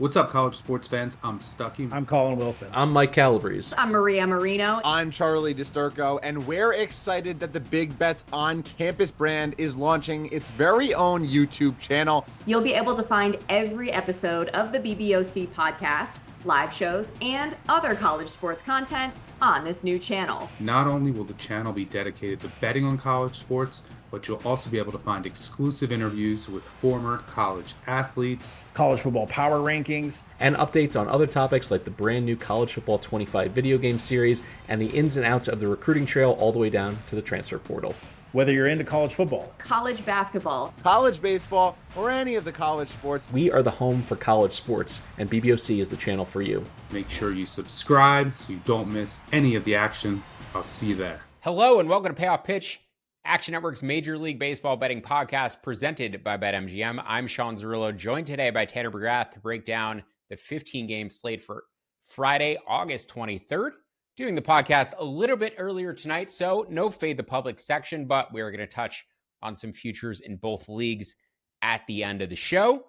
What's up, college sports fans? I'm Stucky. I'm Colin Wilson. I'm Mike Calabrese. I'm Maria Marino. I'm Charlie DiSturco, and we're excited that the Big Bets on Campus brand is launching its very own YouTube channel. You'll be able to find every episode of the BBOC podcast, live shows, and other college sports content on this new channel. Not only will the channel be dedicated to betting on college sports, but you'll also be able to find exclusive interviews with former college athletes, college football power rankings, and updates on other topics like the brand new College Football 25 video game series and the ins and outs of the recruiting trail all the way down to the transfer portal. Whether you're into college football, college basketball, college baseball, or any of the college sports, we are the home for college sports, and BBOC is the channel for you. Make sure you subscribe so you don't miss any of the action. I'll see you there. Hello and welcome to Payoff Pitch, Action Network's Major League Baseball betting podcast presented by BetMGM. I'm Sean Zerillo, joined today by Tanner McGrath to break down the 15-game slate for Friday, August 23rd. Doing the podcast a little bit earlier tonight, so no Fade the Public section, but we are going to touch on some futures in both leagues at the end of the show.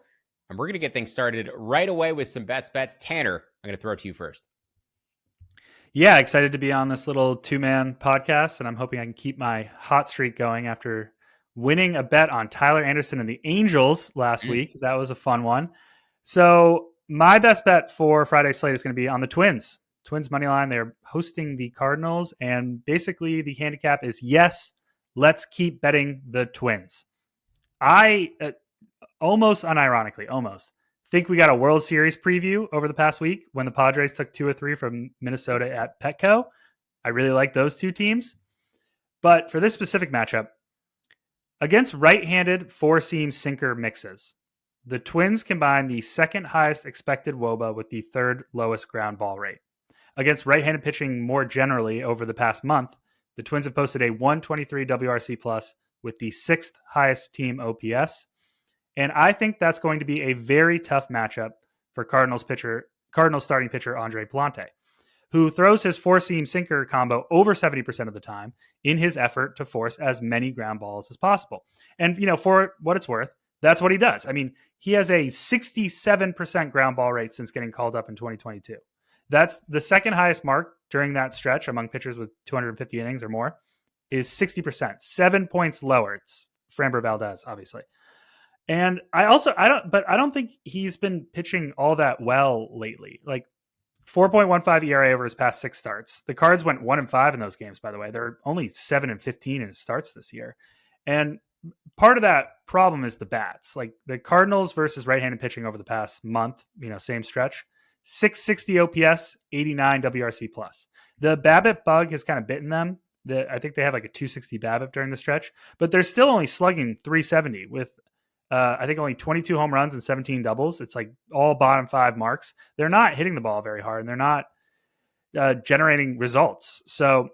And we're going to get things started right away with some best bets. Tanner, I'm going to throw it to you first. Yeah, excited to be on this little two-man podcast, and I'm hoping I can keep my hot streak going after winning a bet on Tyler Anderson and the Angels last week. That was a fun one. So my best bet for Friday's slate is going to be on the Twins. Twins money line. They're hosting the Cardinals, and basically the handicap is yes, let's keep betting the Twins. I almost think we got a World Series preview over the past week when the Padres took 2 or 3 from Minnesota at Petco. I really like those two teams. But for this specific matchup, against right-handed four-seam sinker mixes, the Twins combine the second highest expected WOBA with the third lowest ground ball rate. Against right-handed pitching more generally over the past month, the Twins have posted a 123 WRC plus with the sixth highest team OPS. And I think that's going to be a very tough matchup for Cardinals starting pitcher Andre Plante, who throws his four-seam sinker combo over 70% of the time in his effort to force as many ground balls as possible. And, for what it's worth, that's what he does. I mean, he has a 67% ground ball rate since getting called up in 2022. That's the second highest mark during that stretch among pitchers with 250 innings or more is 60%, 7 points lower. It's Framber Valdez, obviously. And I don't think he's been pitching all that well lately. Like 4.15 ERA over his past 6 starts. The Cards went 1-5 in those games, by the way. They're only 7-15 in his starts this year. And part of that problem is the bats. Like the Cardinals versus right-handed pitching over the past month, same stretch, 660 OPS, 89 WRC plus. The BABIP bug has kind of bitten them. I think they have like a 260 BABIP during the stretch, but they're still only slugging 370 with I think only 22 home runs and 17 doubles. It's like all bottom 5 marks. They're not hitting the ball very hard, and they're not generating results. So,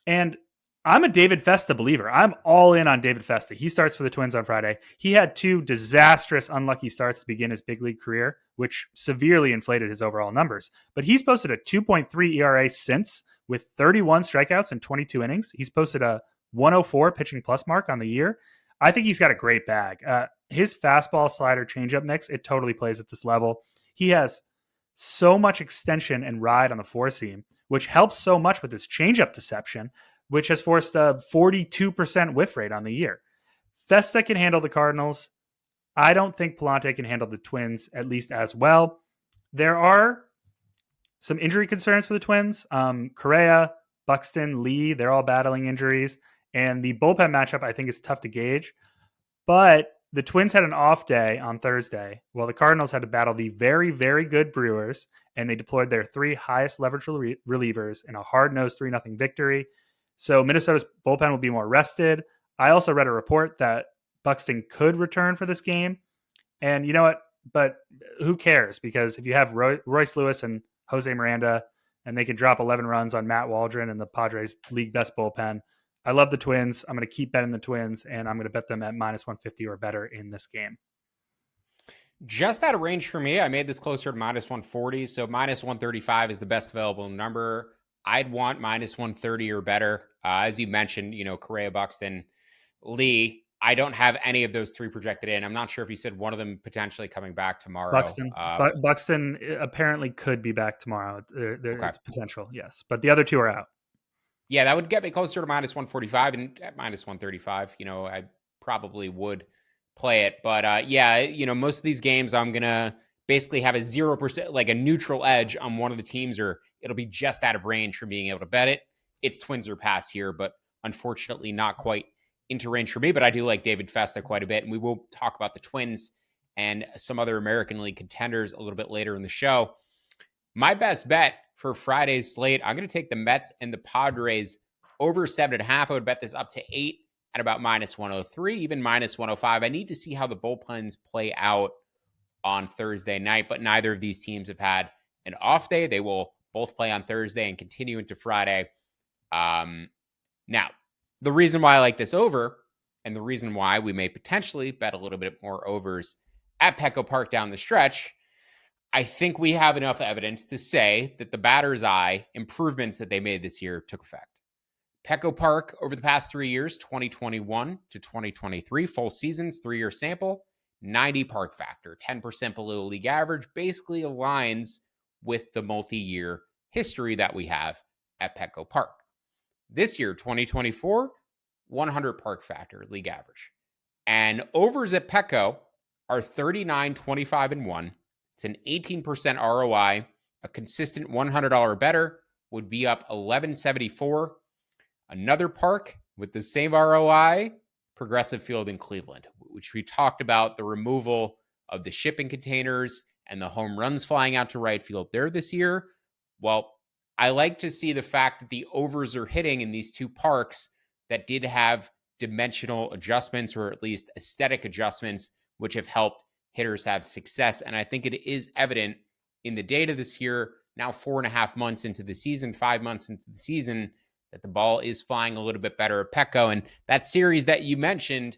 and I'm a David Festa believer. I'm all in on David Festa. He starts for the Twins on Friday. He had 2 disastrous, unlucky starts to begin his big league career, which severely inflated his overall numbers. But he's posted a 2.3 ERA since with 31 strikeouts in 22 innings. He's posted a 104 pitching plus mark on the year. I think he's got a great bag. His fastball, slider, changeup mix, it totally plays at this level. He has so much extension and ride on the four seam, which helps so much with his changeup deception, which has forced a 42% whiff rate on the year. Festa can handle the Cardinals. I don't think Palante can handle the Twins at least as well. There are some injury concerns for the Twins. Correa, Buxton, Lee, they're all battling injuries. And the bullpen matchup, I think, is tough to gauge. But the Twins had an off day on Thursday, while the Cardinals had to battle the very, very good Brewers, and they deployed their 3 highest leverage relievers in a hard-nosed 3-0 victory. So Minnesota's bullpen will be more rested. I also read a report that Buxton could return for this game. And you know what? But who cares? Because if you have Royce Lewis and Jose Miranda, and they can drop 11 runs on Matt Waldron and the Padres' league best bullpen, I love the Twins. I'm going to keep betting the Twins, and I'm going to bet them at minus 150 or better in this game. Just out of range for me. I made this closer to minus 140, so minus 135 is the best available number. I'd want minus 130 or better. As you mentioned, Correa, Buxton, Lee. I don't have any of those three projected in. I'm not sure if you said one of them potentially coming back tomorrow. Buxton. Buxton apparently could be back tomorrow. Okay. It's potential, yes. But the other two are out. Yeah, that would get me closer to minus 145, and at minus 135, I probably would play it. But yeah, most of these games I'm going to basically have a 0%, like a neutral edge on one of the teams, or it'll be just out of range from being able to bet it. It's Twins or pass here, but unfortunately not quite into range for me. But I do like David Festa quite a bit, and we will talk about the Twins and some other American League contenders a little bit later in the show. My best bet for Friday's slate, I'm going to take the Mets and the Padres over 7.5. I would bet this up to 8 at about minus 103, even minus 105. I need to see how the bullpens play out on Thursday night, but neither of these teams have had an off day. They will both play on Thursday and continue into Friday. Now, the reason why I like this over, and the reason why we may potentially bet a little bit more overs at Petco Park down the stretch, I think we have enough evidence to say that the batter's eye improvements that they made this year took effect. Petco Park over the past 3 years, 2021 to 2023, full seasons, 3-year sample, 90 park factor, 10% below league average, basically aligns with the multi-year history that we have at Petco Park. This year, 2024, 100 park factor, league average. And overs at Petco are 39, 25, and 1. It's an 18% ROI. A consistent $100 better would be up 1174. Another park with the same ROI, Progressive Field in Cleveland, which we talked about, the removal of the shipping containers and the home runs flying out to right field there this year. Well, I like to see the fact that the overs are hitting in these two parks that did have dimensional adjustments, or at least aesthetic adjustments, which have helped hitters have success. And I think it is evident in the data this year, now 4.5 months into the season, 5 months into the season, that the ball is flying a little bit better at Petco. And that series that you mentioned,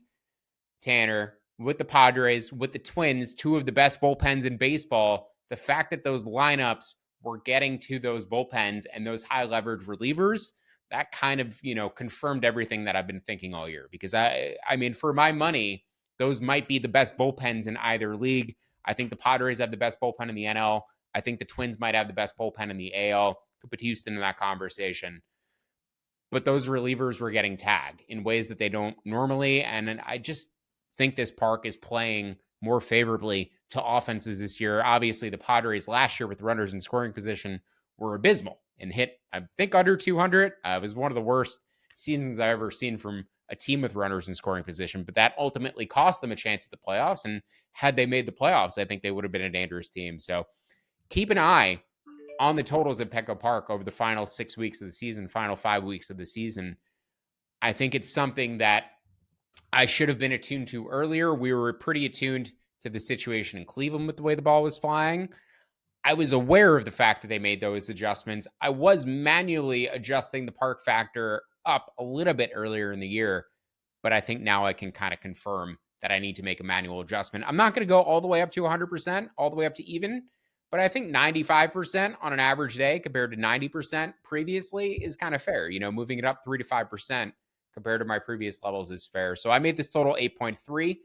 Tanner, with the Padres, with the Twins, two of the best bullpens in baseball, the fact that those lineups were getting to those bullpens and those high leverage relievers, that kind of, confirmed everything that I've been thinking all year. Because I mean, for my money, those might be the best bullpens in either league. I think the Padres have the best bullpen in the NL. I think the Twins might have the best bullpen in the AL. Could put Houston in that conversation. But those relievers were getting tagged in ways that they don't normally. And I just think this park is playing more favorably to offenses this year. Obviously, the Padres last year with runners in scoring position were abysmal and hit, I think, under 200. It was one of the worst seasons I've ever seen from a team with runners in scoring position. But that ultimately cost them a chance at the playoffs. And had they made the playoffs, I think they would have been a dangerous team. So keep an eye on the totals at Petco Park over the final 6 weeks of the season, final 5 weeks of the season. I think it's something that I should have been attuned to earlier. We were pretty attuned to the situation in Cleveland with the way the ball was flying. I was aware of the fact that they made those adjustments. I was manually adjusting the park factor up a little bit earlier in the year, but I think now I can kind of confirm that I need to make a manual adjustment. I'm not going to go all the way up to 100%, all the way up to even, but I think 95% on an average day compared to 90% previously is kind of fair. Moving it up 3 to 5% compared to my previous levels is fair. So I made this total 8.3.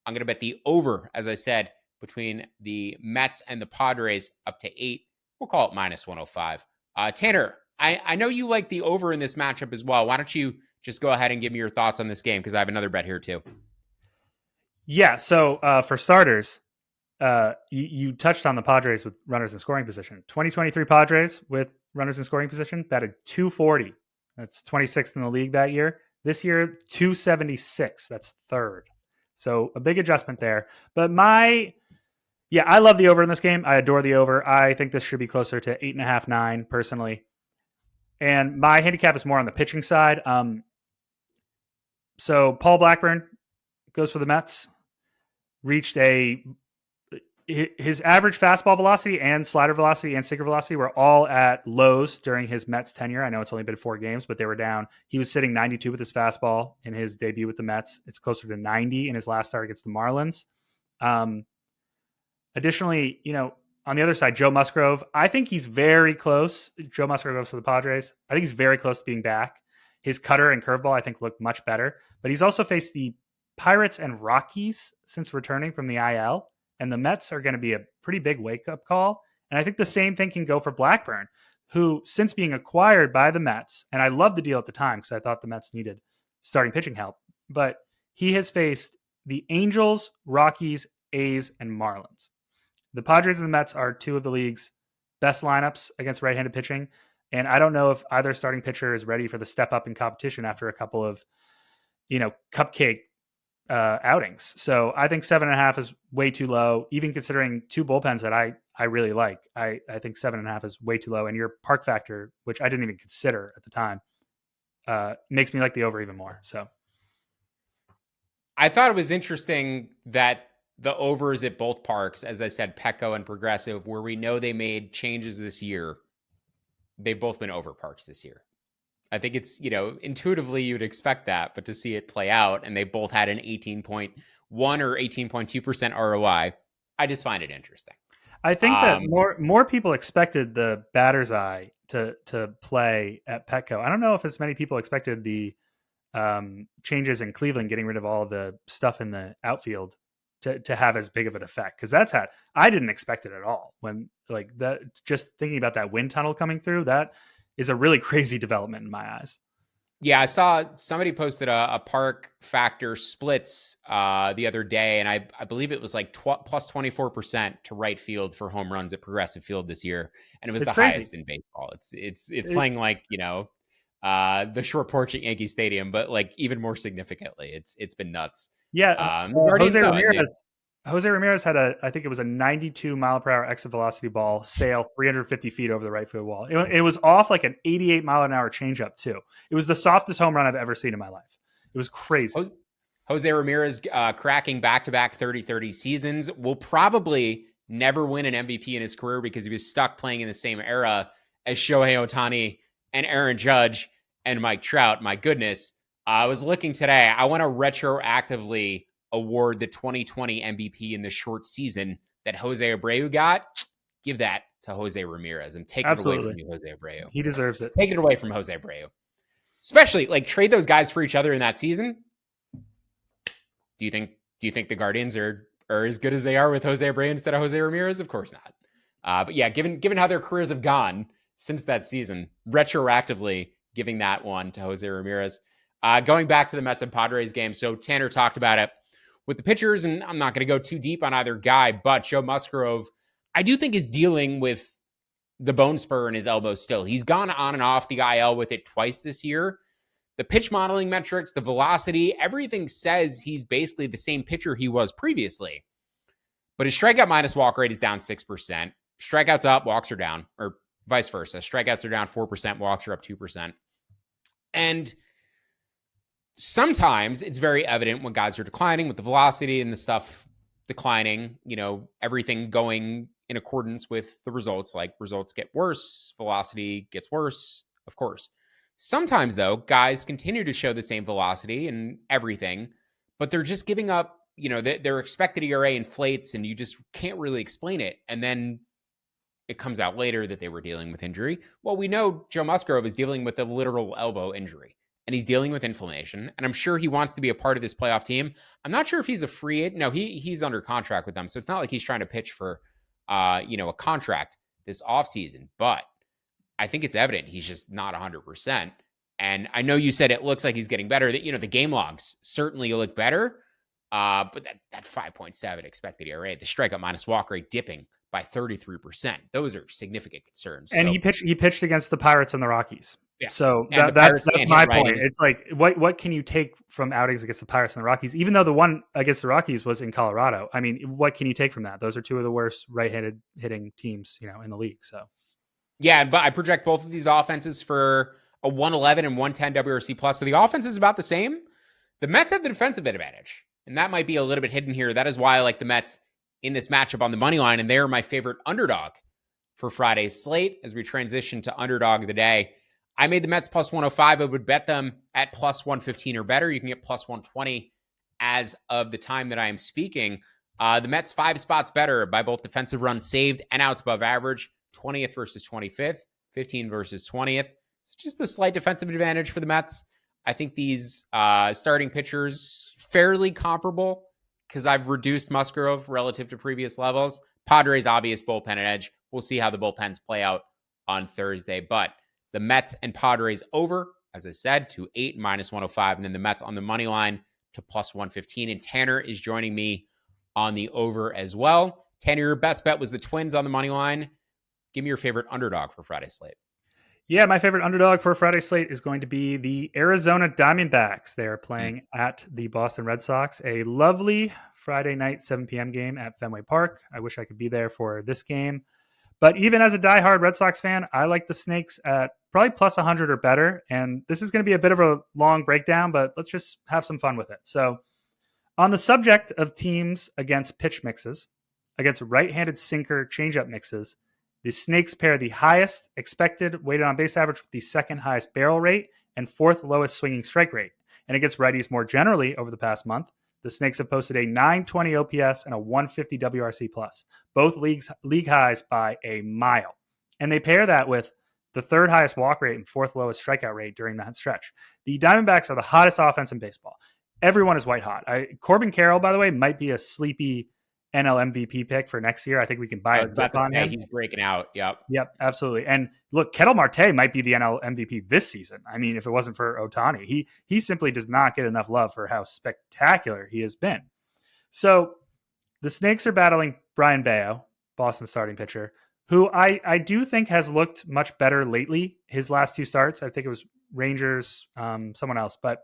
I'm going to bet the over, as I said, between the Mets and the Padres up to 8. We'll call it minus 105. Tanner, I know you like the over in this matchup as well. Why don't you just go ahead and give me your thoughts on this game? Because I have another bet here too. Yeah, so for starters, you touched on the Padres with runners in scoring position. 2023 Padres with runners in scoring position batted 240. That's 26th in the league that year. This year, 276. That's third. So a big adjustment there. But I love the over in this game. I adore the over. I think this should be closer to 8.5, 9 personally. And my handicap is more on the pitching side. So Paul Blackburn goes for the Mets. Reached his average fastball velocity and slider velocity and sinker velocity were all at lows during his Mets tenure. I know it's only been 4 games, but they were down. He was sitting 92 with his fastball in his debut with the Mets. It's closer to 90 in his last start against the Marlins. Additionally, on the other side, Joe Musgrove, I think he's very close. Joe Musgrove goes for the Padres. I think he's very close to being back. His cutter and curveball, I think, look much better. But he's also faced the Pirates and Rockies since returning from the IL, and the Mets are going to be a pretty big wake-up call. And I think the same thing can go for Blackburn, who, since being acquired by the Mets, and I loved the deal at the time because I thought the Mets needed starting pitching help, but he has faced the Angels, Rockies, A's, and Marlins. The Padres and the Mets are two of the league's best lineups against right-handed pitching, and I don't know if either starting pitcher is ready for the step up in competition after a couple of, cupcake outings. So I think 7.5 is way too low, even considering two bullpens that I really like. I think 7.5 is way too low. And your park factor, which I didn't even consider at the time, makes me like the over even more. So I thought it was interesting that the overs at both parks, as I said, Petco and Progressive, where we know they made changes this year, they've both been over parks this year. I think it's, intuitively you'd expect that, but to see it play out, and they both had an 18.1 or 18.2% ROI, I just find it interesting. I think that more people expected the batter's eye to play at Petco. I don't know if as many people expected the changes in Cleveland, getting rid of all the stuff in the outfield to have as big of an effect. Because I didn't expect it at all. When just thinking about that wind tunnel coming through, that is a really crazy development in my eyes. Yeah, I saw somebody posted a park factor splits the other day, and I believe it was like plus 24% to right field for home runs at Progressive Field this year, and it was the highest in baseball. It's playing like the short porch at Yankee Stadium, but like even more significantly, it's been nuts. Yeah, Jose Ramirez had I think it was a 92 mile per hour exit velocity ball sail 350 feet over the right field wall. It was off like an 88 mile an hour changeup too. It was the softest home run I've ever seen in my life. It was crazy. Jose Ramirez cracking back-to-back 30-30 seasons, will probably never win an MVP in his career because he was stuck playing in the same era as Shohei Ohtani and Aaron Judge and Mike Trout. My goodness. I was looking today. I want to retroactively award the 2020 MVP in the short season that Jose Abreu got. Give that to Jose Ramirez and take it away from you, Jose Abreu. He deserves it. Take it away from Jose Abreu. Especially trade those guys for each other in that season. Do you think the Guardians are as good as they are with Jose Abreu instead of Jose Ramirez? Of course not. But yeah, given how their careers have gone since that season, retroactively giving that one to Jose Ramirez. Going back to the Mets and Padres game. So Tanner talked about it with the pitchers, and I'm not going to go too deep on either guy, but Joe Musgrove, I do think, is dealing with the bone spur in his elbow still. He's gone on and off the IL with it twice this year. The pitch modeling metrics, the velocity, everything says he's basically the same pitcher he was previously. But his strikeout minus walk rate is down 6%. Strikeouts up, walks are down, or vice versa. Strikeouts are down 4%, walks are up 2%. And sometimes it's very evident when guys are declining with the velocity and the stuff declining, everything going in accordance with the results. Like results get worse, velocity gets worse, of course. Sometimes, though, guys continue to show the same velocity and everything, but they're just giving up, their expected ERA inflates and you just can't really explain it. And then it comes out later that they were dealing with injury. Well, we know Joe Musgrove is dealing with a literal elbow injury. And he's dealing with inflammation, and I'm sure he wants to be a part of this playoff team. I'm not sure if he's a free agent. No, he's under contract with them, so it's not like he's trying to pitch for, a contract this offseason. But I think it's evident he's just not 100%. And I know you said it looks like he's getting better. That the game logs certainly look better, but that 5.7 expected ERA, the strikeout minus walk rate dipping by 33%. Those are significant concerns. And he pitched against the Pirates and the Rockies. Yeah. So that's my point. It's like, what can you take from outings against the Pirates and the Rockies? Even though the one against the Rockies was in Colorado. I mean, what can you take from that? Those are two of the worst right-handed hitting teams, in the league. So, yeah, but I project both of these offenses for a 111 and 110 WRC plus. So the offense is about the same. The Mets have the defensive advantage, and that might be a little bit hidden here. That is why I like the Mets in this matchup on the money line, and they're my favorite underdog for Friday's slate as we transition to underdog of the day. I made the Mets plus 105. I would bet them at plus 115 or better. You can get plus 120 as of the time that I am speaking. The Mets 5 spots better by both defensive runs saved and outs above average. 20th versus 25th, 15 versus 20th. So just a slight defensive advantage for the Mets. I think these starting pitchers fairly comparable because I've reduced Musgrove relative to previous levels. Padres' obvious bullpen edge. We'll see how the bullpens play out on Thursday. But the Mets and Padres over, as I said, to 8 minus 105. And then the Mets on the money line to plus 115. And Tanner is joining me on the over as well. Tanner, your best bet was the Twins on the money line. Give me your favorite underdog for Friday slate. Yeah, my favorite underdog for Friday slate is going to be the Arizona Diamondbacks. They are playing at the Boston Red Sox. A lovely Friday night, 7 p.m. game at Fenway Park. I wish I could be there for this game. But even as a diehard Red Sox fan, I like the Snakes at probably plus 100 or better. And this is going to be a bit of a long breakdown, but let's just have some fun with it. So on the subject of teams against pitch mixes, against right-handed sinker changeup mixes, the Snakes pair the highest expected weighted on base average with the second highest barrel rate and fourth lowest swinging strike rate. And against righties more generally over the past month, the Snakes have posted a 920 OPS and a 150 WRC plus, both league highs by a mile. And they pair that with the third highest walk rate and fourth lowest strikeout rate during that stretch. The Diamondbacks are the hottest offense in baseball. Everyone is white hot. Corbin Carroll, by the way, might be a sleepy NL MVP pick for next year. I think we can buy a dip on him. He's breaking out. Yep, absolutely. And look, Ketel Marte might be the NL MVP this season. I mean, if it wasn't for Ohtani, he simply does not get enough love for how spectacular he has been. So the Snakes are battling Brian Bayo, Boston starting pitcher, who I do think has looked much better lately. His last two starts, I think it was Rangers, someone else, but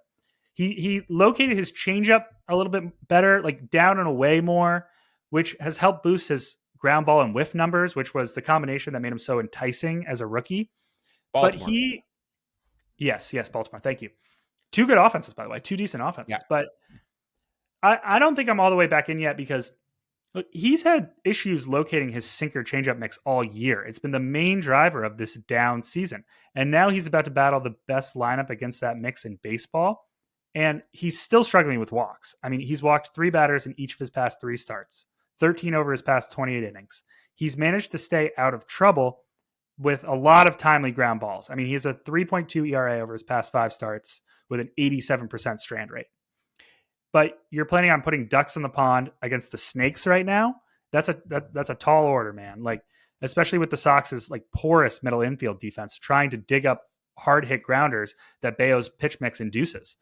he located his changeup a little bit better, like down and away more, which has helped boost his ground ball and whiff numbers, which was the combination that made him so enticing as a rookie. Baltimore. But yes, Baltimore. Thank you. Two good offenses, by the way, two decent offenses. Yeah. But I don't think I'm all the way back in yet because look, he's had issues locating his sinker changeup mix all year. It's been the main driver of this down season. And now he's about to battle the best lineup against that mix in baseball. And he's still struggling with walks. I mean, he's walked 3 batters in each of his past 3 starts. 13 over his past 28 innings. He's managed to stay out of trouble with a lot of timely ground balls. I mean, he has a 3.2 ERA over his past 5 starts with an 87% strand rate. But you're planning on putting ducks in the pond against the Snakes right now? That's a tall order, man. Like, especially with the Sox's like porous middle infield defense trying to dig up hard hit grounders that Bayo's pitch mix induces.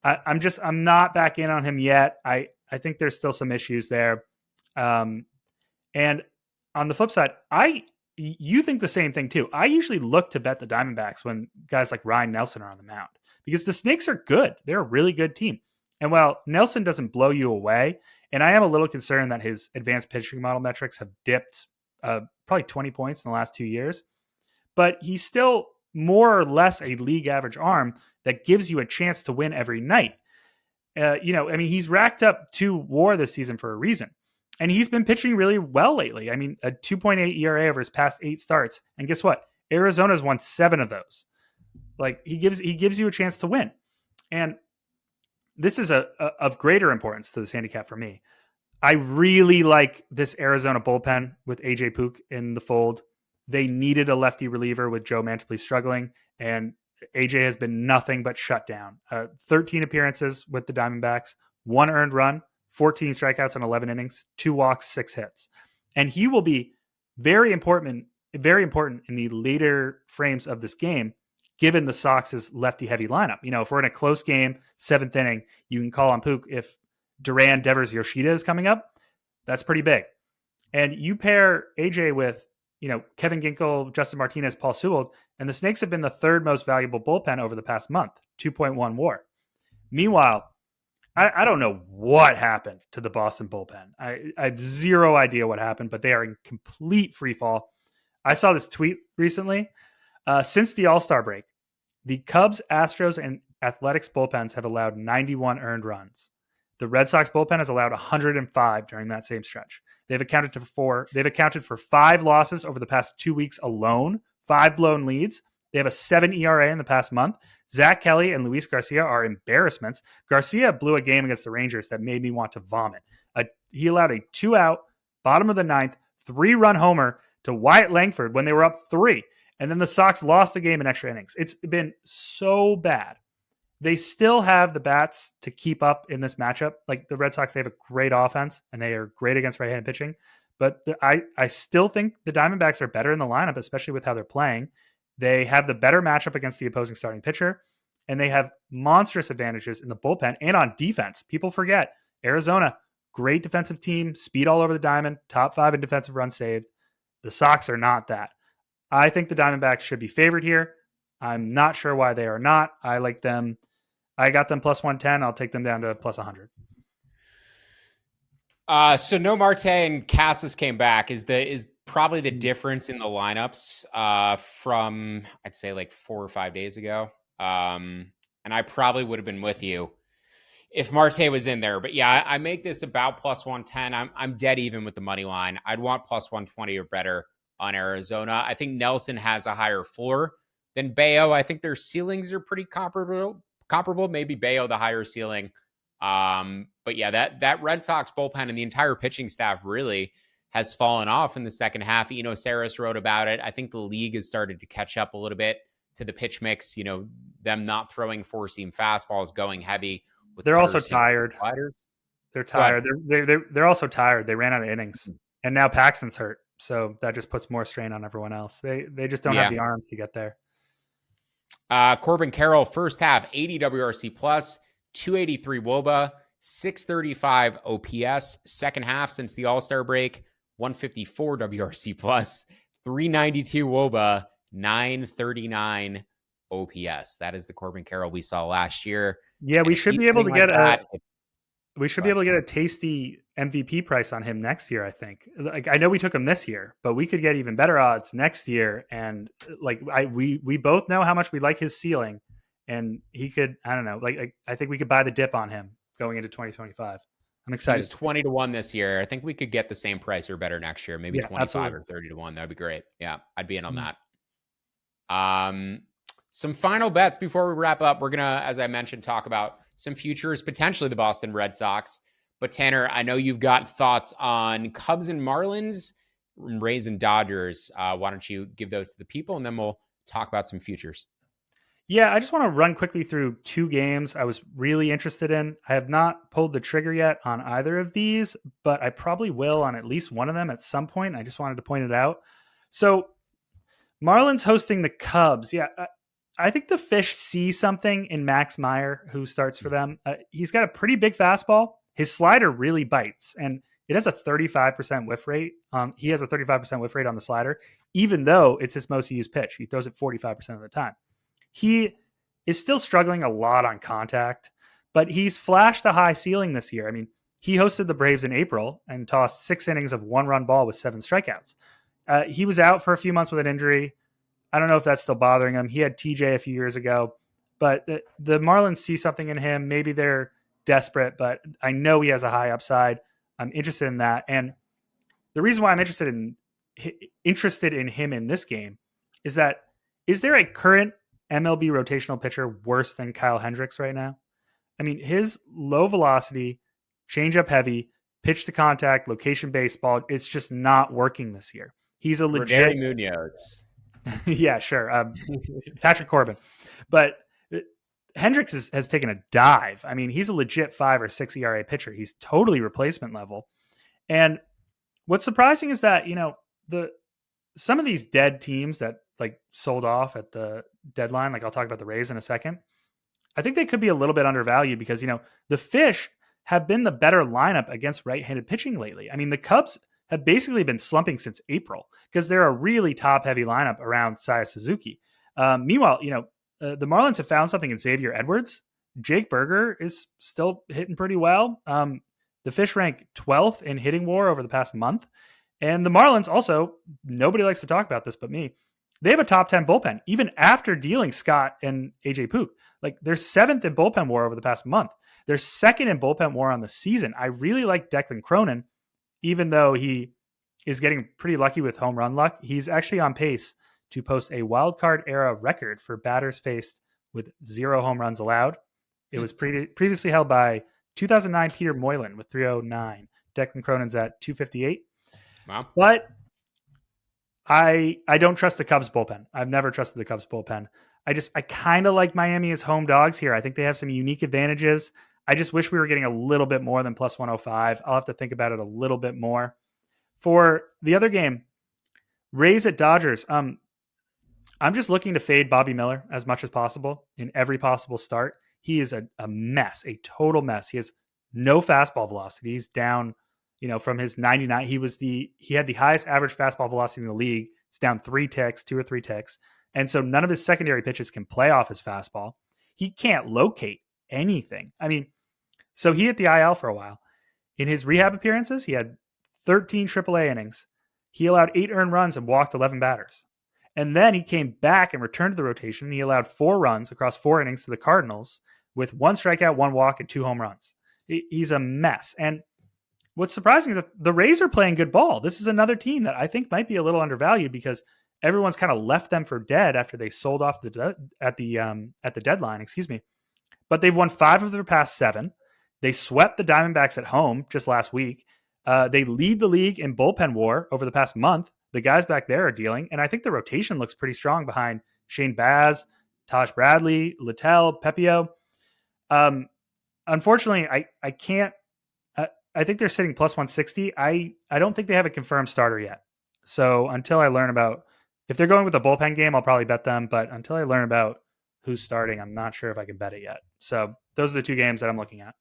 I'm not back in on him yet. I think there's still some issues there. And on the flip side, you think the same thing too. I usually look to bet the Diamondbacks when guys like Ryan Nelson are on the mound because the Snakes are good. They're a really good team. And while Nelson doesn't blow you away, and I am a little concerned that his advanced pitching model metrics have dipped probably 20 points in the last 2 years, but he's still more or less a league average arm that gives you a chance to win every night. He's racked up 2 WAR this season for a reason. And he's been pitching really well lately. I mean, a 2.8 ERA over his past 8 starts. And guess what? Arizona's won 7 of those. Like he gives you a chance to win. And this is of greater importance to this handicap for me. I really like this Arizona bullpen with AJ Puk in the fold. They needed a lefty reliever with Joe Mantiply struggling, and AJ has been nothing but shut down. 13 appearances with the Diamondbacks, 1 earned run, 14 strikeouts in 11 innings, 2 walks, 6 hits. And he will be very important in the later frames of this game, given the Sox's lefty-heavy lineup. You know, if we're in a close game, 7th inning, you can call on Puk. If Duran, Devers, Yoshida is coming up, that's pretty big. And you pair AJ with, Kevin Ginkel, Justin Martinez, Paul Sewell, and the Snakes have been the 3rd most valuable bullpen over the past month, 2.1 WAR. Meanwhile, I don't know what happened to the Boston bullpen. I have zero idea what happened, but they are in complete free fall. I saw this tweet recently. Since the All-Star break, the Cubs, Astros, and Athletics bullpens have allowed 91 earned runs. The Red Sox bullpen has allowed 105 during that same stretch. They've accounted for 5 losses over the past 2 weeks alone, 5 blown leads. They have a 7 ERA in the past month. Zach Kelly and Luis Garcia are embarrassments. Garcia blew a game against the Rangers that made me want to vomit. He allowed a 2-out, bottom of the 9th, 3-run homer to Wyatt Langford when they were up 3. And then the Sox lost the game in extra innings. It's been so bad. they still have the bats to keep up in this matchup. Like the Red Sox, they have a great offense and they are great against right-handed pitching. But I still think the Diamondbacks are better in the lineup, especially with how they're playing. They have the better matchup against the opposing starting pitcher, and they have monstrous advantages in the bullpen and on defense. People forget Arizona, great defensive team, speed all over the diamond, top 5 in defensive runs saved. The Sox are not that. I think the Diamondbacks should be favored here. I'm not sure why they are not. I like them. I got them plus 110. I'll take them down to plus 100. So no Marte and Cassis came back. Is probably the difference in the lineups from I'd say like 4 or 5 days ago. And I probably would have been with you if Marte was in there. But yeah, I make this about plus 110. I'm dead even with the money line. I'd want plus 120 or better on Arizona. I think Nelson has a higher floor than Bayo. I think their ceilings are pretty comparable. Maybe Bayo the higher ceiling. But yeah, that Red Sox bullpen and the entire pitching staff really has fallen off in the second half. Saris wrote about it. I think the league has started to catch up a little bit to the pitch mix. Them not throwing 4-seam fastballs, going heavy. They're also tired. Sliders. They're tired. They're also tired. They ran out of innings, and now Paxton's hurt, so that just puts more strain on everyone else. They just don't have the arms to get there. Corbin Carroll, first half 80 WRC plus, 283 WOBA, 635 OPS. Second half since the All-Star break, 154 WRC plus, 392 WOBA, 939 OPS. That is the Corbin Carroll we saw last year. Yeah, we should be able to get a tasty MVP price on him next year, I think. Like, I know we took him this year, but we could get even better odds next year. And we both know how much we like his ceiling, and he could, I don't know, I think we could buy the dip on him going into 2025. I'm excited. He was 20 to 1 this year. I think we could get the same price or better next year, maybe 25 absolutely. Or 30 to 1. That'd be great. Yeah, I'd be in on that. Some final bets before we wrap up. We're going to, as I mentioned, talk about some futures, potentially the Boston Red Sox. But Tanner, I know you've got thoughts on Cubs and Marlins, Rays and Dodgers. Why don't you give those to the people, and then we'll talk about some futures. Yeah, I just want to run quickly through 2 games I was really interested in. I have not pulled the trigger yet on either of these, but I probably will on at least one of them at some point. I just wanted to point it out. So Marlins hosting the Cubs. Yeah, I think the Fish see something in Max Meyer, who starts for them. He's got a pretty big fastball. His slider really bites, and it has a 35% whiff rate. He has a 35% whiff rate on the slider, even though it's his most used pitch. He throws it 45% of the time. He is still struggling a lot on contact, but he's flashed a high ceiling this year. I mean, he hosted the Braves in April and tossed 6 innings of 1-run ball with 7 strikeouts. He was out for a few months with an injury. I don't know if that's still bothering him. He had TJ a few years ago, but the Marlins see something in him. Maybe they're desperate, but I know he has a high upside. I'm interested in that. And the reason why I'm interested in him in this game is that, is there a current MLB rotational pitcher worse than Kyle Hendricks right now? I mean, his low velocity, changeup heavy, pitch to contact, location baseball, it's just not working this year. He's a legit Munoz. Yeah, sure. Patrick Corbin. But Hendricks has taken a dive. I mean, he's a legit 5 or 6 ERA pitcher. He's totally replacement level. And what's surprising is that, some of these dead teams that sold off at the deadline, I'll talk about the Rays in a second, I think they could be a little bit undervalued because, the Fish have been the better lineup against right-handed pitching lately. I mean, the Cubs have basically been slumping since April because they're a really top-heavy lineup around Seiya Suzuki. Meanwhile, the Marlins have found something in Xavier Edwards. Jake Berger is still hitting pretty well. The Fish rank 12th in hitting WAR over the past month. And the Marlins also, nobody likes to talk about this but me, they have a top 10 bullpen, even after dealing Scott and AJ Puk. They're 7th in bullpen WAR over the past month. They're 2nd in bullpen WAR on the season. I really like Declan Cronin, even though he is getting pretty lucky with home run luck. He's actually on pace to post a wild card era record for batters faced with 0 home runs allowed. It was previously held by 2009 Peter Moylan with 309. Declan Cronin's at 258. Wow. But I don't trust the Cubs bullpen. I've never trusted the Cubs bullpen. I kind of like Miami as home dogs here. I think they have some unique advantages. I just wish we were getting a little bit more than plus 105. I'll have to think about it a little bit more. For the other game, Rays at Dodgers. I'm just looking to fade Bobby Miller as much as possible in every possible start. He is a mess, a total mess. He has no fastball velocity. He's down, from his 99. He had the highest average fastball velocity in the league. It's down 2 or 3 ticks. And so none of his secondary pitches can play off his fastball. He can't locate anything. I mean, so he hit the IL for a while. In his rehab appearances, he had 13 AAA innings. He allowed 8 earned runs and walked 11 batters. And then he came back and returned to the rotation. And he allowed 4 runs across 4 innings to the Cardinals with 1 strikeout, 1 walk, and 2 home runs. He's a mess. And what's surprising is that the Rays are playing good ball. This is another team that I think might be a little undervalued because everyone's kind of left them for dead after they sold off at the deadline. Excuse me. But they've won 5 of their past 7. They swept the Diamondbacks at home just last week. They lead the league in bullpen WAR over the past month. The guys back there are dealing, and I think the rotation looks pretty strong behind Shane Baz, Taj Bradley, Littell, Pepio. Unfortunately, I can't. I think they're sitting plus 160. I don't think they have a confirmed starter yet. So until I learn about if they're going with a bullpen game, I'll probably bet them. But until I learn about who's starting, I'm not sure if I can bet it yet. So those are the 2 games that I'm looking at.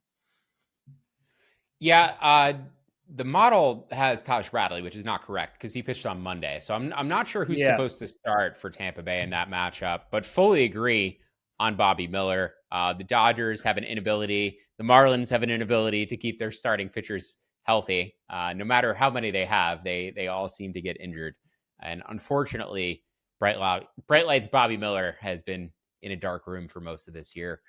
Yeah, the model has Taj Bradley, which is not correct because he pitched on Monday. So I'm not sure who's supposed to start for Tampa Bay in that matchup, but fully agree on Bobby Miller. The Dodgers have an inability. The Marlins have an inability to keep their starting pitchers healthy. No matter how many they have, they all seem to get injured. And unfortunately, Bright Lights Bobby Miller has been in a dark room for most of this year.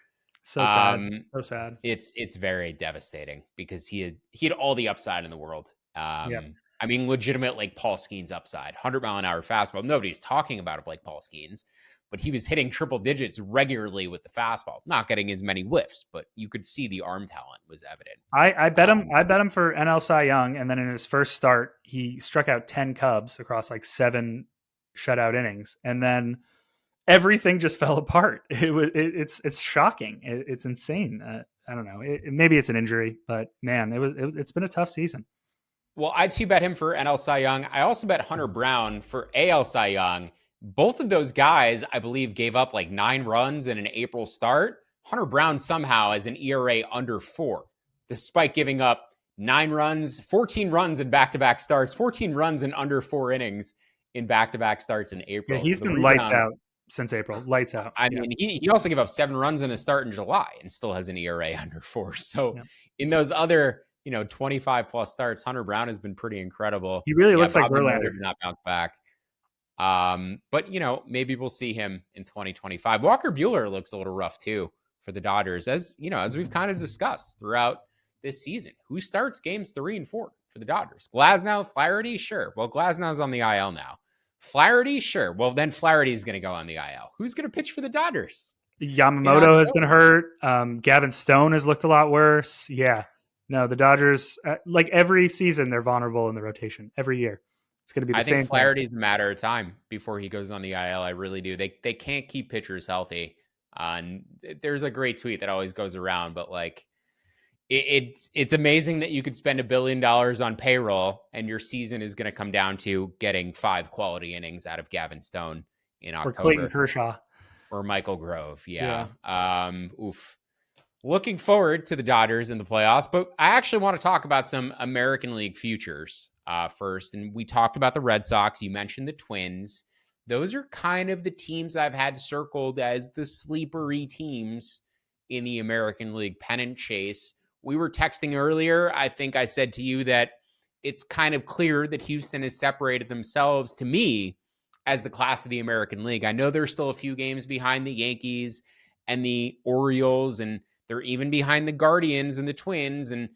So sad. So sad. It's very devastating because he had all the upside in the world. I mean, legitimate like Paul Skenes upside, 100-mile-an-hour fastball. Nobody's talking about it like Paul Skenes, but he was hitting triple digits regularly with the fastball, not getting as many whiffs, but you could see the arm talent was evident. I bet him. I bet him for NL Cy Young, and then in his first start, he struck out 10 Cubs across like 7 shutout innings, and then everything just fell apart. It's shocking. It's insane. I don't know. Maybe it's an injury, but man, it's been a tough season. Well, I too bet him for NL Cy Young. I also bet Hunter Brown for AL Cy Young. Both of those guys, I believe, gave up like 9 runs in an April start. Hunter Brown somehow has an ERA under 4, despite giving up 14 runs in back-to-back starts, 14 runs in under 4 innings in back-to-back starts in April. Yeah, he's been lights out since April. Lights out. I mean, he also gave up 7 runs in a start in July and still has an ERA under 4. So in those other, 25 plus starts, Hunter Brown has been pretty incredible. He really looks like Verlander did not bounce back. But maybe we'll see him in 2025. Walker Buehler looks a little rough too for the Dodgers, as we've kind of discussed throughout this season. Who starts games 3 and 4 for the Dodgers? Glasnow, Flaherty, sure. Well, Glasnow's on the IL now. Flaherty, sure. Well, then Flaherty is going to go on the IL. Who's going to pitch for the Dodgers? Yamamoto has been hurt. Gavin Stone has looked a lot worse. Yeah. No, the Dodgers, like every season, they're vulnerable in the rotation. Every year. It's going to be the same. I think Flaherty's a matter of time before he goes on the IL. I really do. They can't keep pitchers healthy. And there's a great tweet that always goes around, but like it's amazing that you could spend $1 billion on payroll and your season is going to come down to getting 5 quality innings out of Gavin Stone in October. Or Clayton Kershaw. Or Michael Grove. Yeah. Oof. Looking forward to the Dodgers in the playoffs, but I actually want to talk about some American League futures first. And we talked about the Red Sox. You mentioned the Twins. Those are kind of the teams I've had circled as the sleepery teams in the American League pennant chase. We were texting earlier. I think I said to you that it's kind of clear that Houston has separated themselves to me as the class of the American League. I know they're still a few games behind the Yankees and the Orioles, and they're even behind the Guardians and the Twins. And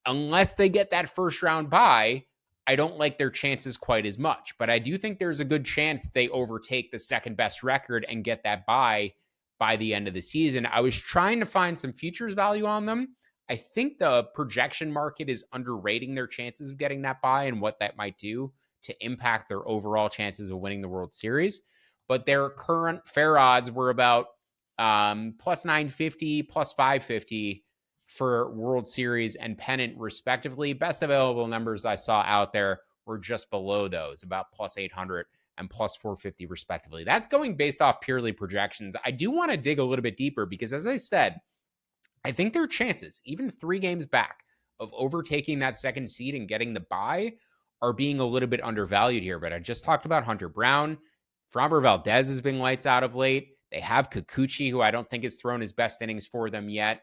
unless they get that first round bye, I don't like their chances quite as much. But I do think there's a good chance that they overtake the second best record and get that bye by the end of the season. I was trying to find some futures value on them. I think the projection market is underrating their chances of getting that bye and what that might do to impact their overall chances of winning the World Series. but their current fair odds were about plus 950, plus 550 for World Series and pennant, respectively. Best available numbers I saw out there were just below those, about plus 800 and plus 450, respectively. That's going based off purely projections. I do want to dig a little bit deeper because, as I said, I think their chances, even 3 games back, of overtaking that second seed and getting the bye are being a little bit undervalued here. But I just talked about Hunter Brown. Framber Valdez has been lights out of late. They have Kikuchi, who I don't think has thrown his best innings for them yet.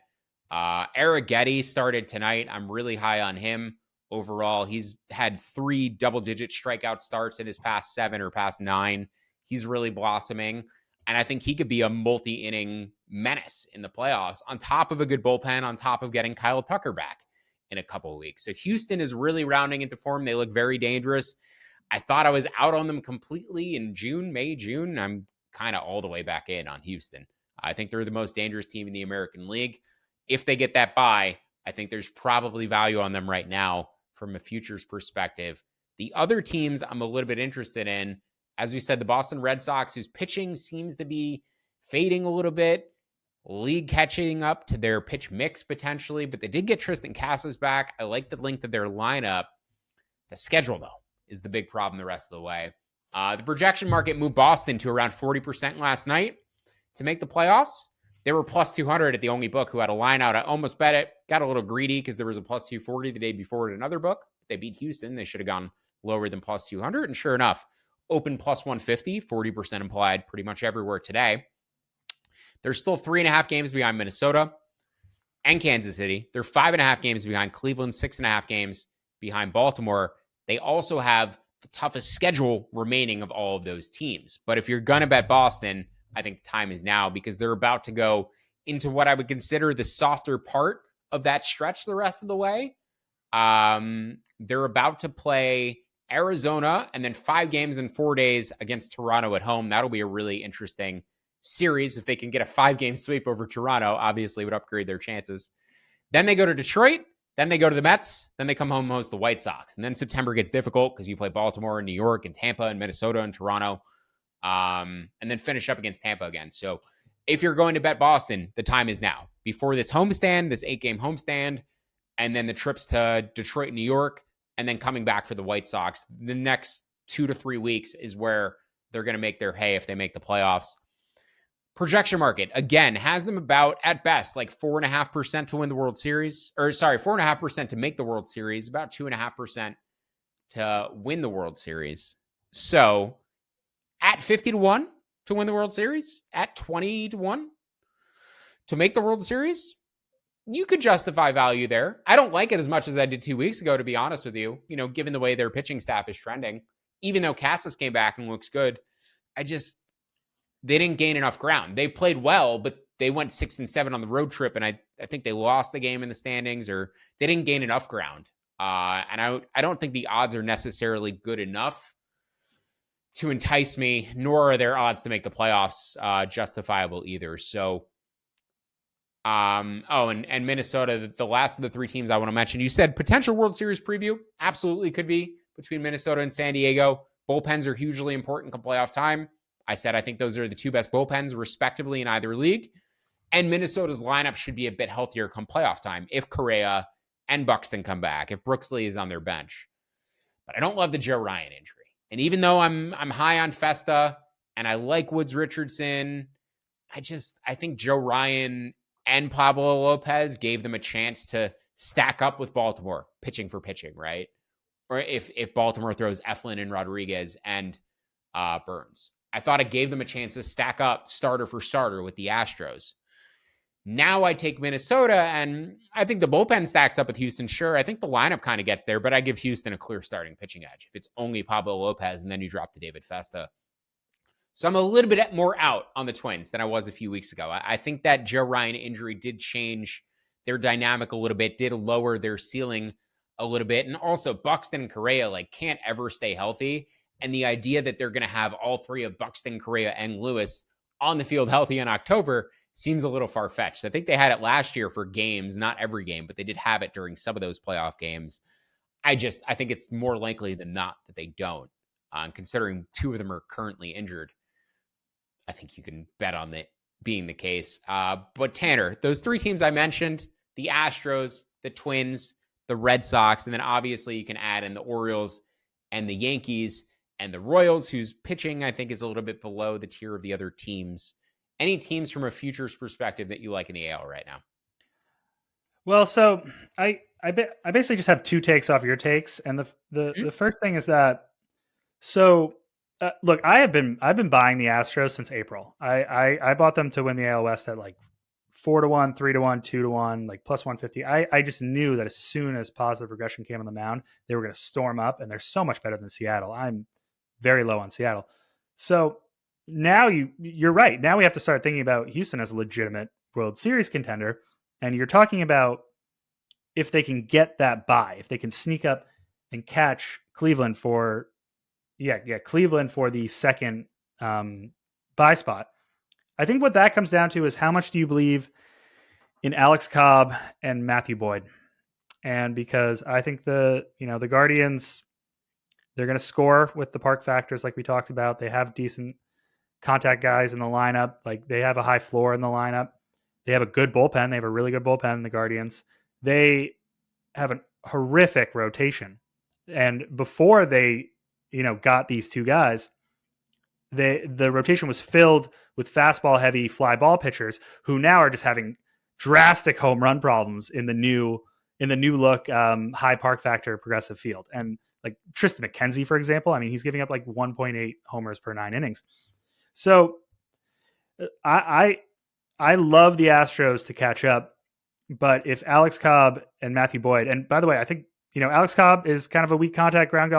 Arrighetti started tonight. I'm really high on him overall. He's had 3 double-digit strikeout starts in his past 7 or past 9. He's really blossoming. And I think he could be a multi-inning menace in the playoffs, on top of a good bullpen, on top of getting Kyle Tucker back in a couple of weeks. So Houston is really rounding into form. They look very dangerous. I thought I was out on them completely in May, June. I'm kind of all the way back in on Houston. I think they're the most dangerous team in the American League. If they get that bye, I think there's probably value on them right now from a futures perspective. The other teams I'm a little bit interested in, as we said, the Boston Red Sox, whose pitching seems to be fading a little bit. League catching up to their pitch mix potentially, but they did get Tristan Casas back. I like the length of their lineup. The schedule, though, is the big problem the rest of the way. The projection market moved Boston to around 40% last night to make the playoffs. They were plus 200 at the only book who had a line out. I almost bet it. Got a little greedy because there was a plus 240 the day before at another book. They beat Houston. They should have gone lower than plus 200. And sure enough, open plus 150, 40% implied pretty much everywhere today. They're still 3.5 games behind Minnesota and Kansas City. They're 5.5 games behind Cleveland, 6.5 games behind Baltimore. They also have the toughest schedule remaining of all of those teams. But if you're going to bet Boston, I think the time is now, because they're about to go into what I would consider the softer part of that stretch the rest of the way. They're about to play Arizona and then 5 games in 4 days against Toronto at home. That'll be a really interesting series. If they can get a 5-game sweep over Toronto, obviously would upgrade their chances. Then they go to Detroit. Then they go to the Mets. Then they come home and host the White Sox. And then September gets difficult because you play Baltimore and New York and Tampa and Minnesota and Toronto. And then finish up against Tampa again. So if you're going to bet Boston, the time is now. Before this homestand, this 8-game homestand, and then the trips to Detroit, New York, and then coming back for the White Sox, the next 2 to 3 weeks is where they're going to make their hay if they make the playoffs. Projection market, again, has them about, at best, like 4.5% to win the World Series. 4.5% to make the World Series, about 2.5% to win the World Series. So at 50-1 to win the World Series, at 20-1 to make the World Series, you could justify value there. I don't like it as much as I did 2 weeks ago, to be honest with you, given the way their pitching staff is trending. Even though Casas came back and looks good, they didn't gain enough ground. They played well, but they went 6-7 on the road trip, and I think they lost the game in the standings, or they didn't gain enough ground. And I don't think the odds are necessarily good enough to entice me, nor are their odds to make the playoffs justifiable either. So, and Minnesota, the last of the 3 teams I want to mention. You said potential World Series preview. Absolutely could be between Minnesota and San Diego. Bullpens are hugely important come playoff time. I said I think those are the 2 best bullpens, respectively, in either league. And Minnesota's lineup should be a bit healthier come playoff time if Correa and Buxton come back, if Brooksley is on their bench. But I don't love the Joe Ryan injury. And even though I'm high on Festa and I like Woods Richardson, I think Joe Ryan and Pablo Lopez gave them a chance to stack up with Baltimore, pitching for pitching, right? Or if Baltimore throws Eflin and Rodriguez and Burns. I thought it gave them a chance to stack up starter for starter with the Astros. Now I take Minnesota, and I think the bullpen stacks up with Houston. Sure, I think the lineup kind of gets there, but I give Houston a clear starting pitching edge. If it's only Pablo Lopez and then you drop to David Festa. So I'm a little bit more out on the Twins than I was a few weeks ago. I think that Joe Ryan injury did change their dynamic a little bit, did lower their ceiling a little bit. And also Buxton and Correa can't ever stay healthy. And the idea that they're going to have all 3 of Buxton, Correa, and Lewis on the field healthy in October seems a little far-fetched. I think they had it last year for games, not every game, but they did have it during some of those playoff games. I think it's more likely than not that they don't, considering 2 of them are currently injured. I think you can bet on that being the case. But Tanner, those three teams I mentioned, the Astros, the Twins, the Red Sox, and then obviously you can add in the Orioles and the Yankees and the Royals, whose pitching I think is a little bit below the tier of the other teams. Any teams from a futures perspective that you like in the AL right now? Well, so I basically just have two takes off your takes, and the first thing is that look, I've been buying the Astros since April. I bought them to win the AL West at like 4-1, 3-1, 2-1, like plus 150. I just knew that as soon as positive regression came on the mound, they were going to storm up, and they're so much better than Seattle. I'm very low on Seattle. So now you're right. Now we have to start thinking about Houston as a legitimate World Series contender. And you're talking about if they can get that bye, if they can sneak up and catch Cleveland for the second bye spot. I think what that comes down to is how much do you believe in Alex Cobb and Matthew Boyd? And because I think the Guardians, they're going to score with the park factors like we talked about. They have decent contact guys in the lineup. Like they have a high floor in the lineup. They have a good bullpen. They have a really good bullpen, the Guardians. They have a horrific rotation. And before they, got these two guys, the rotation was filled with fastball heavy fly ball pitchers who now are just having drastic home run problems in the new look high park factor progressive field. And like Tristan McKenzie, for example, I mean, he's giving up like 1.8 homers per 9 innings. So I love the Astros to catch up, but if Alex Cobb and Matthew Boyd, and by the way, I think, Alex Cobb is kind of a weak contact ground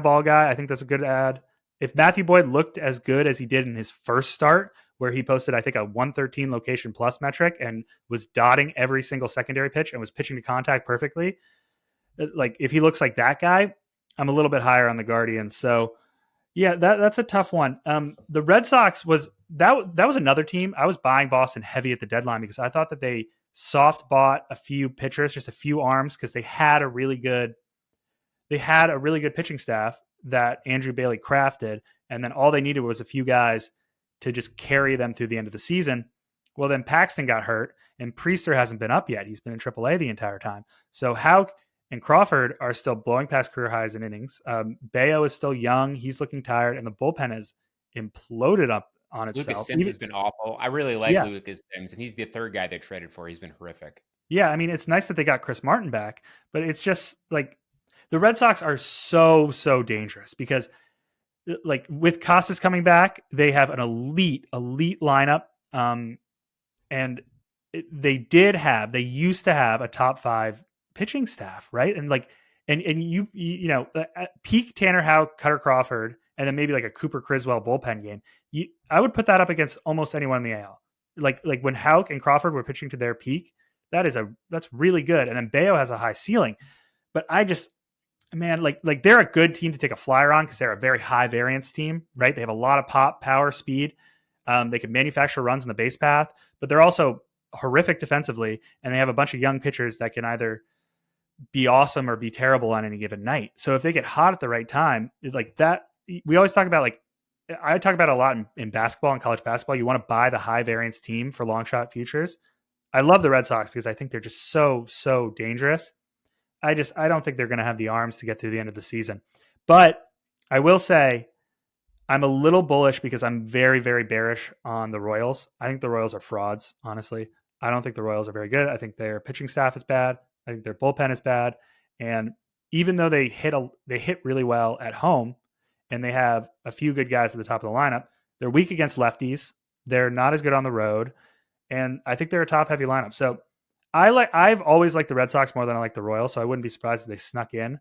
ball guy. I think that's a good add. If Matthew Boyd looked as good as he did in his first start, where he posted, I think, a 113 location plus metric and was dotting every single secondary pitch and was pitching to contact perfectly, like if he looks like that guy, I'm a little bit higher on the Guardians. So yeah, that's a tough one. The Red Sox was another team. I was buying Boston heavy at the deadline because I thought that they soft bought a few pitchers, just a few arms, because they had a really good pitching staff that Andrew Bailey crafted, and then all they needed was a few guys to just carry them through the end of the season. Well, then Paxton got hurt, and Priester hasn't been up yet. He's been in AAA the entire time. So Houck and Crawford are still blowing past career highs in innings. Bayo is still young. He's looking tired, and the bullpen has imploded up on itself. Lucas Sims has been awful. I really like Lucas Sims, and he's the third guy they traded for. He's been horrific. Yeah, I mean, it's nice that they got Chris Martin back, but it's just like the Red Sox are so dangerous because like with Casas coming back, they have an elite lineup. And they used to have a top 5 pitching staff, right? And like, and you peak Tanner Houck, Cutter Crawford, and then maybe like a Cooper Criswell bullpen game. I would put that up against almost anyone in the AL. Like when Houck and Crawford were pitching to their peak, that's really good. And then Bayo has a high ceiling, but like they're a good team to take a flyer on because they're a very high variance team, right? They have a lot of pop, power, speed. They can manufacture runs in the base path, but they're also horrific defensively, and they have a bunch of young pitchers that can either be awesome or be terrible on any given night. So if they get hot at the right time, like that, we always talk about, like I talk about a lot in basketball and college basketball. You want to buy the high variance team for long shot futures. I love the Red Sox because I think they're just so dangerous. I don't think they're going to have the arms to get through the end of the season. But I will say I'm a little bullish because I'm very, very bearish on the Royals. I think the Royals are frauds, honestly. I don't think the Royals are very good. I think their pitching staff is bad. I think their bullpen is bad. And even though they hit really well at home and they have a few good guys at the top of the lineup, they're weak against lefties. They're not as good on the road. And I think they're a top heavy lineup. So I've always liked the Red Sox more than I like the Royals. So I wouldn't be surprised if they snuck in.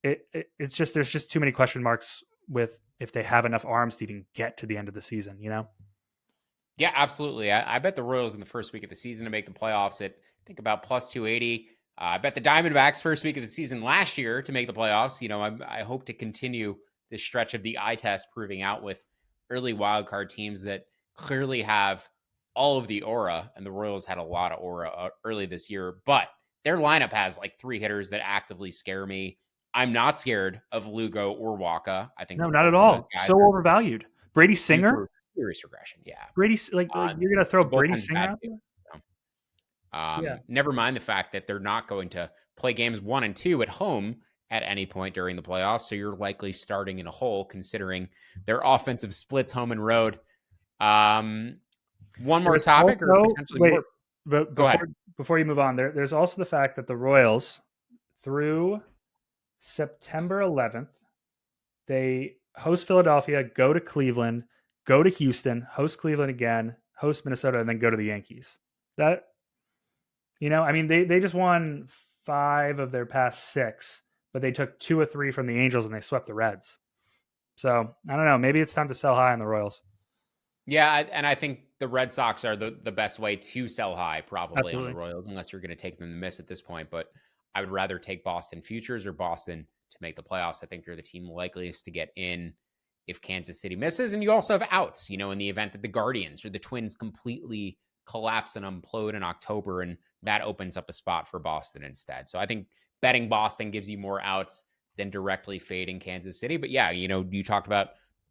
It's just, there's just too many question marks with if they have enough arms to even get to the end of the season, Yeah, absolutely. I bet the Royals in the first week of the season to make the playoffs at, I think, about plus 280. I bet the Diamondbacks first week of the season last year to make the playoffs. I hope to continue this stretch of the eye test proving out with early wildcard teams that clearly have all of the aura, and the Royals had a lot of aura early this year, but their lineup has like 3 hitters that actively scare me. I'm not scared of Lugo or Waka. I think no, not at all. So overvalued. Brady Singer. serious regression. Yeah. Brady, like you're gonna throw The Brady bullpen's Singer bad out too, there? so. Yeah. Never mind the fact that they're not going to play games 1 and 2 at home at any point during the playoffs. So you're likely starting in a hole considering their offensive splits home and road. One more There's topic or also, potentially wait, more? but Go ahead. before you move on, there's also the fact that the Royals through September 11th, they host Philadelphia, go to Cleveland, go to Houston, host Cleveland again, host Minnesota, and then go to the Yankees. That, I mean, they just won 5 of their past 6, but they took 2 or 3 from the Angels and they swept the Reds. So I don't know. Maybe it's time to sell high on the Royals. Yeah, and I think the Red Sox are the best way to sell high, probably Absolutely. on the Royals, unless you're going to take them to miss at this point. But I would rather take Boston futures or Boston to make the playoffs. I think they're the team likeliest to get in if Kansas City misses. And you also have outs, in the event that the Guardians or the Twins completely collapse and implode in October, and that opens up a spot for Boston instead. So I think betting Boston gives you more outs than directly fading Kansas City. But yeah, you talked about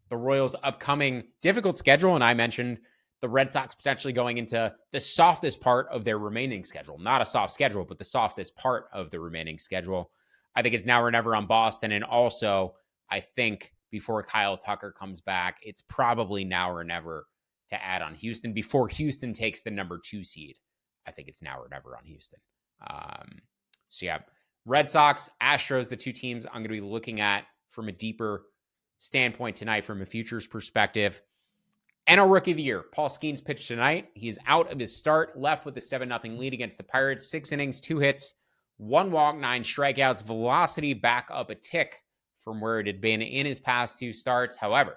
the Royals' upcoming difficult schedule, and I mentioned the Red Sox potentially going into the softest part of their remaining schedule. Not a soft schedule, but the softest part of the remaining schedule. I think it's now or never on Boston. And also, I think before Kyle Tucker comes back, it's probably now or never to add on Houston. Before Houston takes the number 2 seed, I think it's now or never on Houston. So yeah, Red Sox, Astros, the 2 teams I'm going to be looking at from a deeper standpoint tonight from a futures perspective. NL Rookie of the Year, Paul Skenes pitched tonight. He's out of his start, left with a 7-0 lead against the Pirates. 6 innings, 2 hits, 1 walk, 9 strikeouts. Velocity back up a tick from where it had been in his past 2 starts. However,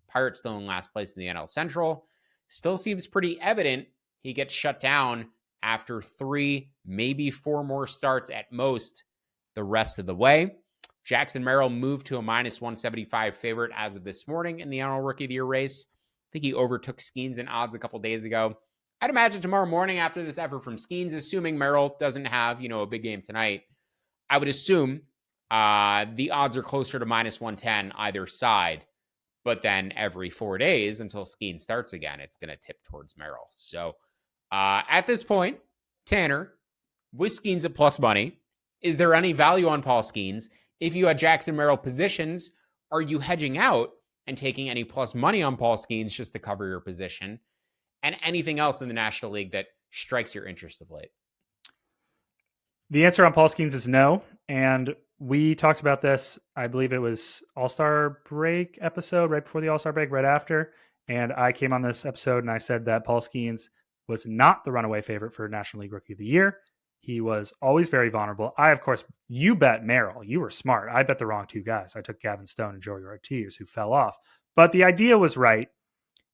Pirates still in last place in the NL Central. Still seems pretty evident he gets shut down after 3, maybe 4 more starts at most the rest of the way. Jackson Merrill moved to a -175 favorite as of this morning in the NL Rookie of the Year race. I think he overtook Skenes in odds a couple days ago. I'd imagine tomorrow morning after this effort from Skenes, assuming Merrill doesn't have, a big game tonight, I would assume the odds are closer to -110 either side. But then every 4 days until Skenes starts again, it's going to tip towards Merrill. So at this point, Tanner, with Skenes at plus money, is there any value on Paul Skenes? If you had Jackson Merrill positions, are you hedging out and taking any plus money on Paul Skenes just to cover your position? And anything else in the National League that strikes your interest of late? The answer on Paul Skenes is no. And we talked about this, I believe it was All-Star break episode, right before the All-Star break, right after. And I came on this episode and I said that Paul Skenes was not the runaway favorite for National League Rookie of the Year. He was always very vulnerable. Of course, you bet Merrill. You were smart. I bet the wrong 2 guys. I took Gavin Stone and Joey Ortiz, who fell off. But the idea was right.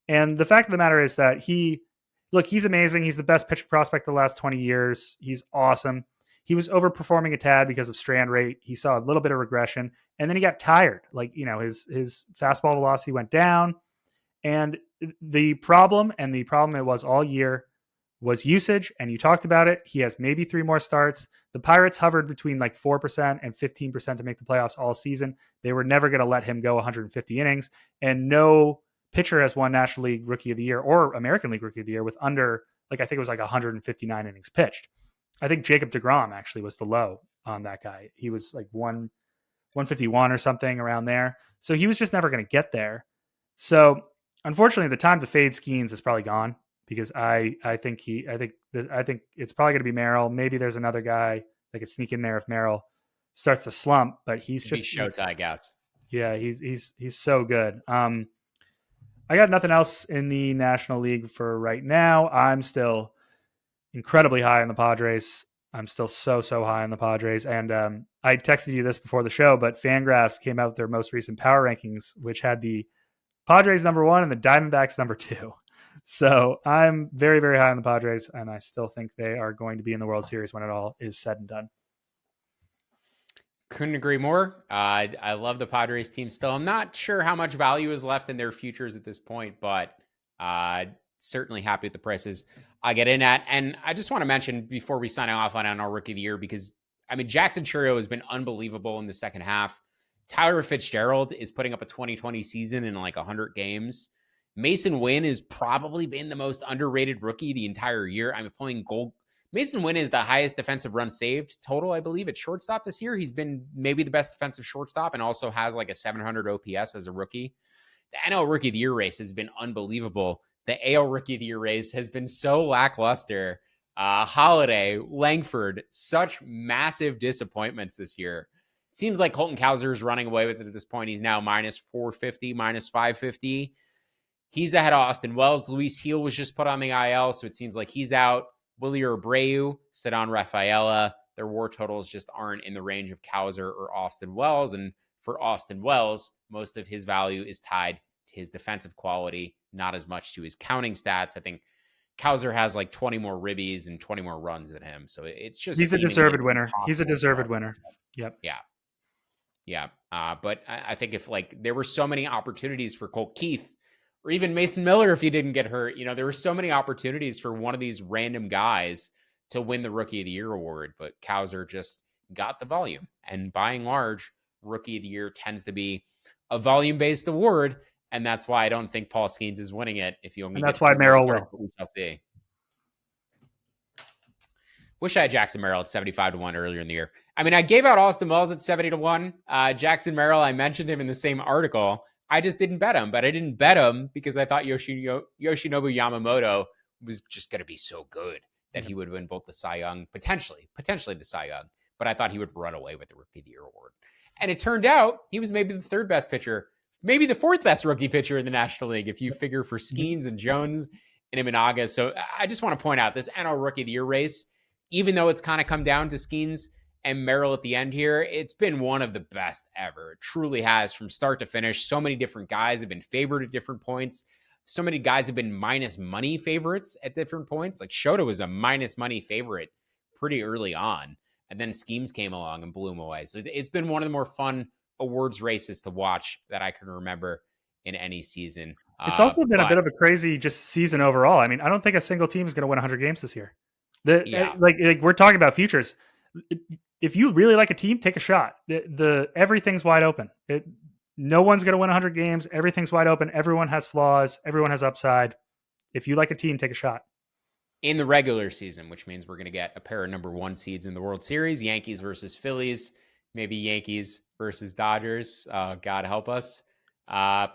And the fact of the matter is that he's amazing. He's the best pitcher prospect the last 20 years. He's awesome. He was overperforming a tad because of strand rate. He saw a little bit of regression, and then he got tired. His fastball velocity went down. And the problem it was all year, was usage, and you talked about it. He has maybe 3 more starts. The Pirates hovered between 4% and 15% to make the playoffs all season. They were never going to let him go 150 innings, and no pitcher has won National League Rookie of the Year or American League Rookie of the Year with under, I think it was 159 innings pitched. I think Jacob deGrom actually was the low on that guy. He was 151 or something around there. So he was just never going to get there. So unfortunately, the time to fade Skenes is probably gone. Because I think it's probably going to be Merrill. Maybe there's another guy that could sneak in there if Merrill starts to slump. But he's just Shota, I guess. Yeah, he's so good. I got nothing else in the National League for right now. I'm still incredibly high on the Padres. I'm still so high on the Padres. And I texted you this before the show, but Fangraphs came out with their most recent power rankings, which had the Padres number 1 and the Diamondbacks number 2. So I'm very, very high on the Padres, and I still think they are going to be in the World Series when it all is said and done. Couldn't agree more. I love the Padres team still. I'm not sure how much value is left in their futures at this point, but certainly happy with the prices I get in at. And I just want to mention before we sign off on our Rookie of the Year, because Jackson Chourio has been unbelievable in the second half. Tyler Fitzgerald is putting up a 2020 season in 100 games. Mason Wynn has probably been the most underrated rookie the entire year. I'm playing gold. Mason Wynn is the highest defensive run saved total, I believe, at shortstop this year. He's been maybe the best defensive shortstop and also has like a 700 OPS as a rookie. The NL Rookie of the Year race has been unbelievable. The AL Rookie of the Year race has been so lackluster. Holiday, Langford, such massive disappointments this year. It seems like Colton Cowser is running away with it at this point. He's now minus 450, minus 550. He's ahead of Austin Wells. Luis Heel was just put on the IL, so it seems like he's out. Willie Abreu, Cedon Rafaela, their WAR totals just aren't in the range of Cowser or Austin Wells. And for Austin Wells, most of his value is tied to his defensive quality, not as much to his counting stats. I think Cowser has like 20 more ribbies and 20 more runs than him. So it's just... He's a deserved winner. He's a deserved winner. Yep. Yeah. But I think if like there were so many opportunities for Colt Keith, or even Mason Miller, if he didn't get hurt, there were so many opportunities for one of these random guys to win the Rookie of the Year award, but Cowser just got the volume. And by and large, Rookie of the Year tends to be a volume-based award, and that's why I don't think Paul Skenes is winning it. And that's why Merrill will. We shall see. Wish I had Jackson Merrill at 75-1 earlier in the year. I mean, I gave out Austin Wells at 70-1. Jackson Merrill, I mentioned him in the same article. I just didn't bet him, but I didn't bet him because I thought Yoshinobu Yamamoto was just going to be so good that he would win both the Cy Young, potentially the Cy Young, but I thought he would run away with the Rookie of the Year award. And it turned out he was maybe the third best pitcher, maybe the fourth best rookie pitcher in the National League, if you figure for Skenes and Jones and Imanaga. So I just want to point out this NL Rookie of the Year race, even though it's kind of come down to Skenes and Merrill at the end here, it's been one of the best ever. It truly has, from start to finish. So many different guys have been favored at different points. So many guys have been minus money favorites at different points. Like Shota was a minus money favorite pretty early on, and then Skenes came along and blew him away. So it's been one of the more fun awards races to watch that I can remember in any season. It's also been a bit of a crazy just season overall. I mean, I don't think a single team is going to win 100 games this year. Like we're talking about futures. If you really like a team, take a shot. Everything's wide open. No one's going to win 100 games. Everything's wide open. Everyone has flaws. Everyone has upside. If you like a team, take a shot. In the regular season, which means we're going to get a pair of number 1 seeds in the World Series, Yankees versus Phillies, maybe Yankees versus Dodgers. God help us.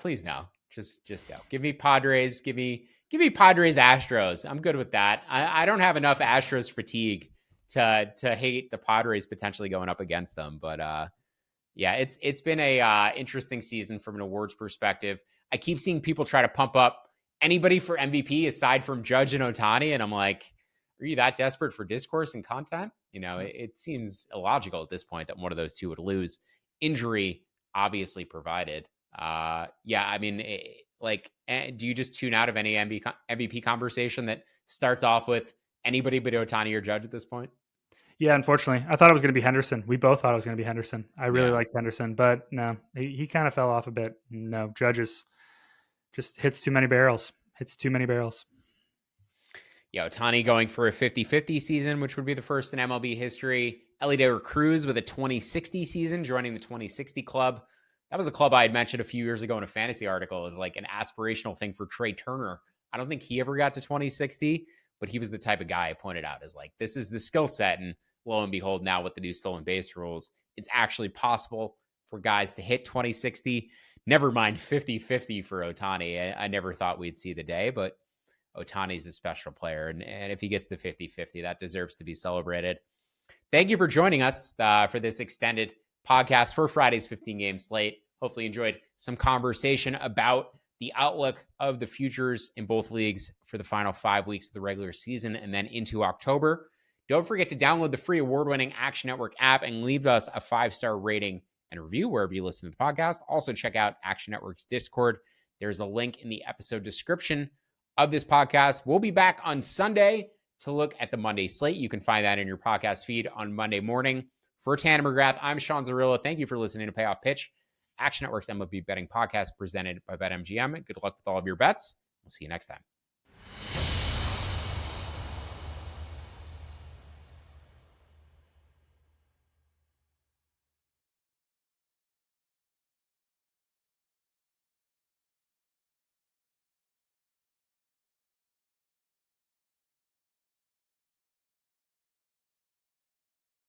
Please no. Just no. Give me Padres. Give me Padres Astros. I'm good with that. I don't have enough Astros fatigue to hate the Padres potentially going up against them. But yeah, it's been a interesting season from an awards perspective. I keep seeing people try to pump up anybody for MVP aside from Judge and Ohtani, and I'm like, are you that desperate for discourse and content? It seems illogical at this point that one of those two would lose. Injury obviously provided. Yeah, I mean, do you just tune out of any MVP conversation that starts off with anybody but Ohtani or Judge at this point? Yeah, unfortunately. I thought it was going to be Henderson. We both thought it was going to be Henderson. I really liked Henderson, but no, he kind of fell off a bit. No, Judge just hits too many barrels. Yeah, Ohtani going for a 50-50 season, which would be the first in MLB history. Ellie De La Cruz with a 2060 season, joining the 2060 club. That was a club I had mentioned a few years ago in a fantasy article as like an aspirational thing for Trey Turner. I don't think he ever got to 2060, but he was the type of guy I pointed out as like, this is the skill set. And lo and behold, now with the new stolen base rules, it's actually possible for guys to hit 2060. Never mind 50-50 for Ohtani. I never thought we'd see the day, but Ohtani's a special player. And if he gets the 50-50, that deserves to be celebrated. Thank you for joining us for this extended podcast for Friday's 15-game slate. Hopefully you enjoyed some conversation about the outlook of the futures in both leagues for the final 5 weeks of the regular season and then into October. Don't forget to download the free award-winning Action Network app and leave us a 5-star rating and review wherever you listen to the podcast. Also check out Action Network's Discord. There's a link in the episode description of this podcast. We'll be back on Sunday to look at the Monday slate. You can find that in your podcast feed on Monday morning. For Tanner McGrath, I'm Sean Zerillo. Thank you for listening to Payoff Pitch, Action Network's MLB betting podcast presented by BetMGM. Good luck with all of your bets. We'll see you next time.